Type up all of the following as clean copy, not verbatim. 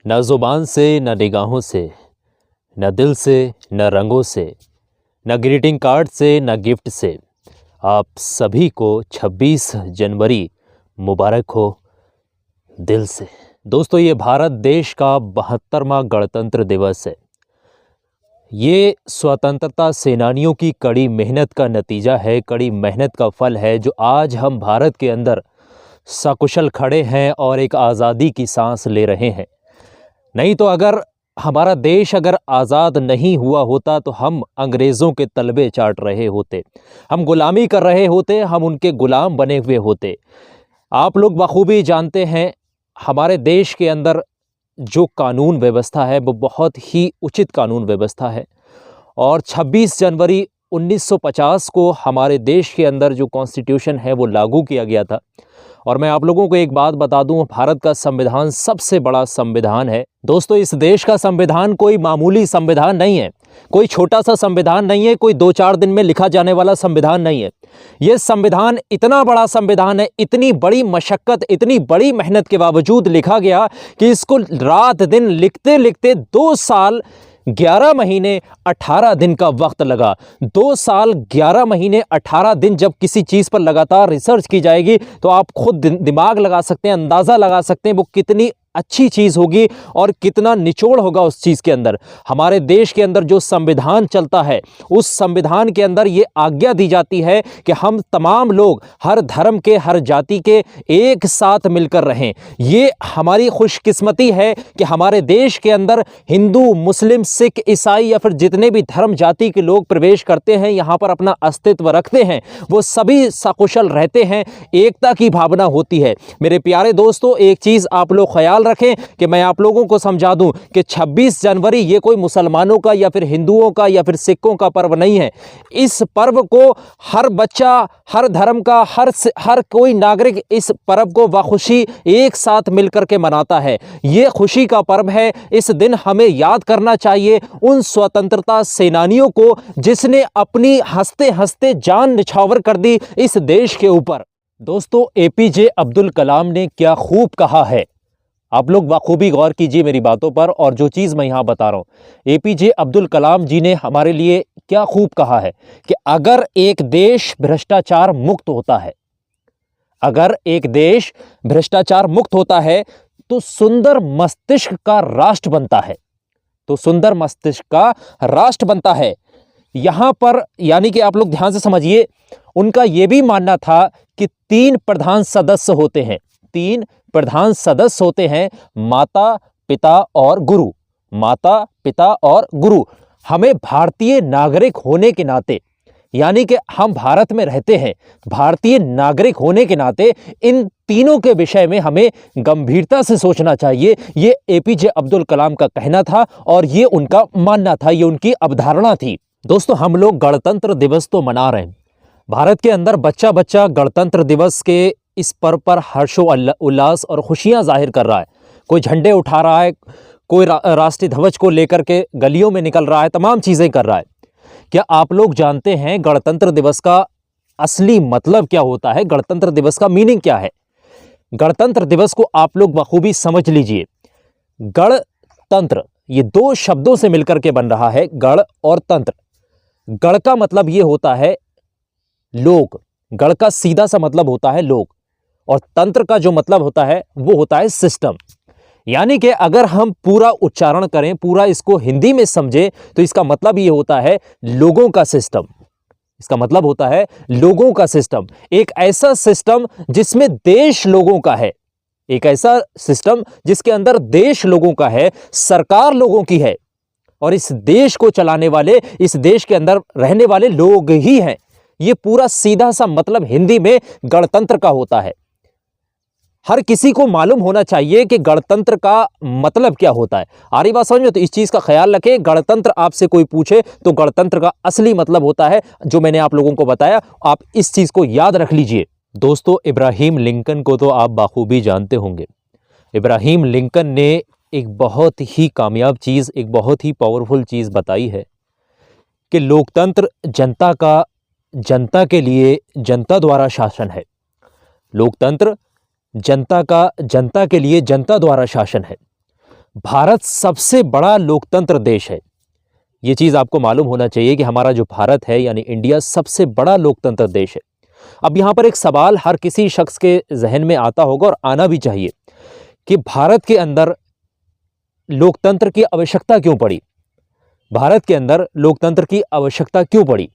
न ज़ुबान से न निगाहों से, न दिल से न रंगों से, न ग्रीटिंग कार्ड से न गिफ्ट से, आप सभी को 26 जनवरी मुबारक हो दिल से। दोस्तों, ये भारत देश का 72वां गणतंत्र दिवस है। ये स्वतंत्रता सेनानियों की कड़ी मेहनत का नतीजा है, कड़ी मेहनत का फल है, जो आज हम भारत के अंदर सकुशल खड़े हैं और एक आज़ादी की सांस ले रहे हैं। नहीं तो अगर हमारा देश अगर आज़ाद नहीं हुआ होता तो हम अंग्रेज़ों के तलबे चाट रहे होते, हम गुलामी कर रहे होते, हम उनके गुलाम बने हुए होते। आप लोग बखूबी जानते हैं, हमारे देश के अंदर जो कानून व्यवस्था है वो बहुत ही उचित कानून व्यवस्था है। और 26 जनवरी 1950 को हमारे देश के अंदर जो कॉन्स्टिट्यूशन है वो लागू किया गया था। और मैं आप लोगों को एक बात बता दूं, भारत का संविधान सबसे बड़ा संविधान है। दोस्तों, इस देश का संविधान कोई मामूली संविधान नहीं है, कोई छोटा सा संविधान नहीं है, कोई 2-4 दिन में लिखा जाने वाला संविधान नहीं है। यह संविधान इतना बड़ा संविधान है, इतनी बड़ी मशक्कत, इतनी बड़ी मेहनत के बावजूद लिखा गया कि इसको रात दिन लिखते लिखते 2 साल 11 महीने 18 दिन का वक्त लगा। 2 साल 11 महीने 18 दिन जब किसी चीज़ पर लगातार रिसर्च की जाएगी तो आप खुद दिमाग लगा सकते हैं, अंदाज़ा लगा सकते हैं वो कितनी अच्छी चीज़ होगी और कितना निचोड़ होगा उस चीज़ के अंदर। हमारे देश के अंदर जो संविधान चलता है, उस संविधान के अंदर ये आज्ञा दी जाती है कि हम तमाम लोग हर धर्म के, हर जाति के एक साथ मिलकर रहें। ये हमारी खुशकिस्मती है कि हमारे देश के अंदर हिंदू, मुस्लिम, सिख, ईसाई या फिर जितने भी धर्म जाति के लोग प्रवेश करते हैं, यहाँ पर अपना अस्तित्व रखते हैं, वो सभी सकुशल रहते हैं, एकता की भावना होती है। मेरे प्यारे दोस्तों, एक चीज़ आप लोग ख्याल रखें कि मैं आप लोगों को समझा दूं कि 26 जनवरी ये कोई मुसलमानों का या फिर हिंदुओं का या फिर सिखों का पर्व नहीं है। इस पर्व को हर बच्चा, हर धर्म का, हर कोई नागरिक इस पर्व को बखुशी एक साथ मिलकर के मनाता है। ये खुशी का पर्व है। इस दिन हमें याद करना चाहिए उन स्वतंत्रता सेनानियों को जिसने अपनी हंसते हंसते जान निछावर कर दी इस देश के ऊपर। दोस्तों, एपीजे अब्दुल कलाम ने क्या खूब कहा है, आप लोग बखूबी गौर कीजिए मेरी बातों पर और जो चीज़ मैं यहाँ बता रहा हूँ। एपीजे अब्दुल कलाम जी ने हमारे लिए क्या खूब कहा है कि अगर एक देश भ्रष्टाचार मुक्त होता है, अगर एक देश भ्रष्टाचार मुक्त होता है तो सुंदर मस्तिष्क का राष्ट्र बनता है, तो सुंदर मस्तिष्क का राष्ट्र बनता है। यहाँ पर यानी कि आप लोग ध्यान से समझिए, उनका यह भी मानना था कि 3 प्रधान सदस्य होते हैं, 3 प्रधान सदस्य होते हैं, माता, पिता और गुरु। माता, पिता और गुरु। हमें भारतीय नागरिक होने के नाते, यानी कि हम भारत में रहते हैं, भारतीय नागरिक होने के नाते इन तीनों के विषय में हमें गंभीरता से सोचना चाहिए। ये एपीजे अब्दुल कलाम का कहना था और ये उनका मानना था, ये उनकी अवधारणा थी। दोस्तों, हम लोग गणतंत्र दिवस तो मना रहे हैं, भारत के अंदर बच्चा बच्चा गणतंत्र दिवस के इस पर्व पर हर्षो उल्लास और खुशियां जाहिर कर रहा है। कोई झंडे उठा रहा है, कोई राष्ट्रीय ध्वज को लेकर के गलियों में निकल रहा है, तमाम चीज़ें कर रहा है। क्या आप लोग जानते हैं गणतंत्र दिवस का असली मतलब क्या होता है? गणतंत्र दिवस का मीनिंग क्या है? गणतंत्र दिवस को आप लोग बखूबी समझ लीजिए। गणतंत्र ये 2 शब्दों से मिलकर के बन रहा है, गण और तंत्र। गण का मतलब ये होता है लोग, गण का सीधा सा मतलब होता है लोग, और तंत्र का जो मतलब होता है वो होता है सिस्टम। यानी कि अगर हम पूरा उच्चारण करें, पूरा इसको हिंदी में समझे तो इसका मतलब ये होता है लोगों का सिस्टम। इसका मतलब होता है लोगों का सिस्टम, एक ऐसा सिस्टम जिसमें देश लोगों का है, एक ऐसा सिस्टम जिसके अंदर देश लोगों का है, सरकार लोगों की है और इस देश को चलाने वाले, इस देश के अंदर रहने वाले लोग ही हैं। ये पूरा सीधा सा मतलब हिंदी में गणतंत्र का होता है। हर किसी को मालूम होना चाहिए कि गणतंत्र का मतलब क्या होता है। आ रही बात समझ में? तो इस चीज़ का ख्याल रखें। गणतंत्र आपसे कोई पूछे तो गणतंत्र का असली मतलब होता है जो मैंने आप लोगों को बताया, आप इस चीज़ को याद रख लीजिए। दोस्तों, इब्राहिम लिंकन को तो आप बाखूबी जानते होंगे। इब्राहिम लिंकन ने एक बहुत ही कामयाब चीज़, एक बहुत ही पावरफुल चीज़ बताई है कि लोकतंत्र जनता का, जनता के लिए, जनता द्वारा शासन है। लोकतंत्र जनता का, जनता के लिए, जनता द्वारा शासन है। भारत सबसे बड़ा लोकतंत्र देश है। ये चीज़ आपको मालूम होना चाहिए कि हमारा जो भारत है यानी इंडिया सबसे बड़ा लोकतंत्र देश है। अब यहाँ पर एक सवाल हर किसी शख्स के जहन में आता होगा और आना भी चाहिए कि भारत के अंदर लोकतंत्र की आवश्यकता क्यों पड़ी? भारत के अंदर लोकतंत्र की आवश्यकता क्यों पड़ी?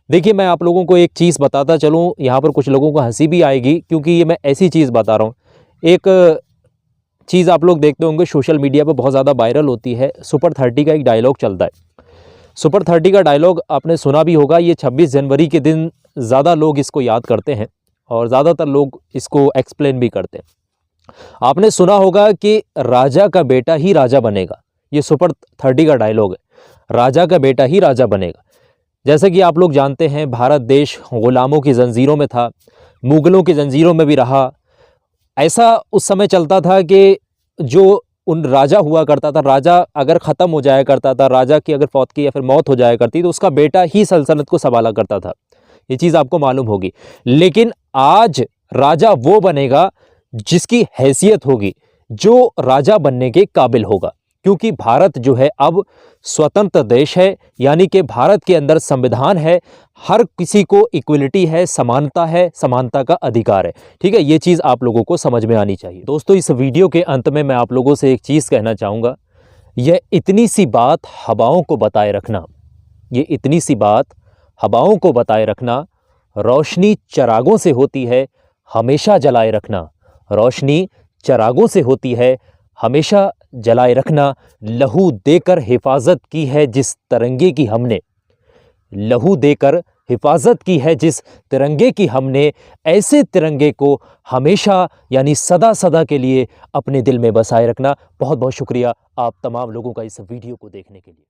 देखिए, मैं आप लोगों को एक चीज़ बताता चलूँ, यहाँ पर कुछ लोगों को हंसी भी आएगी क्योंकि ये मैं ऐसी चीज़ बता रहा हूँ। एक चीज़ आप लोग देखते होंगे सोशल मीडिया पर बहुत ज़्यादा वायरल होती है, सुपर 30 का एक डायलॉग चलता है। सुपर 30 का डायलॉग आपने सुना भी होगा। ये 26 जनवरी के दिन ज़्यादा लोग इसको याद करते हैं और ज़्यादातर लोग इसको एक्सप्लेन भी करते हैं। आपने सुना होगा कि राजा का बेटा ही राजा बनेगा। ये सुपर 30 का डायलॉग है, राजा का बेटा ही राजा बनेगा। जैसे कि आप लोग जानते हैं, भारत देश गुलामों की जंजीरों में था, मुगलों की जंजीरों में भी रहा। ऐसा उस समय चलता था कि जो उन राजा हुआ करता था, राजा अगर ख़त्म हो जाया करता था, राजा की अगर फौत की या फिर मौत हो जाया करती तो उसका बेटा ही सल्तनत को संभाला करता था। ये चीज़ आपको मालूम होगी। लेकिन आज राजा वो बनेगा जिसकी हैसियत होगी, जो राजा बनने के काबिल होगा, क्योंकि भारत जो है अब स्वतंत्र देश है। यानी कि भारत के अंदर संविधान है, हर किसी को इक्वलिटी है, समानता है, समानता का अधिकार है। ठीक है, ये चीज़ आप लोगों को समझ में आनी चाहिए। दोस्तों, इस वीडियो के अंत में मैं आप लोगों से एक चीज़ कहना चाहूँगा। यह इतनी सी बात हवाओं को बताए रखना, ये इतनी सी बात हवाओं को बताए रखना, रोशनी चिरागों से होती है, हमेशा जलाए रखना। रोशनी चिरागों से होती है, हमेशा जलाए रखना। लहू देकर हिफाजत की है जिस तिरंगे की हमने, लहू देकर हिफाजत की है जिस तिरंगे की हमने, ऐसे तिरंगे को हमेशा यानी सदा सदा के लिए अपने दिल में बसाए रखना। बहुत बहुत शुक्रिया आप तमाम लोगों का इस वीडियो को देखने के लिए।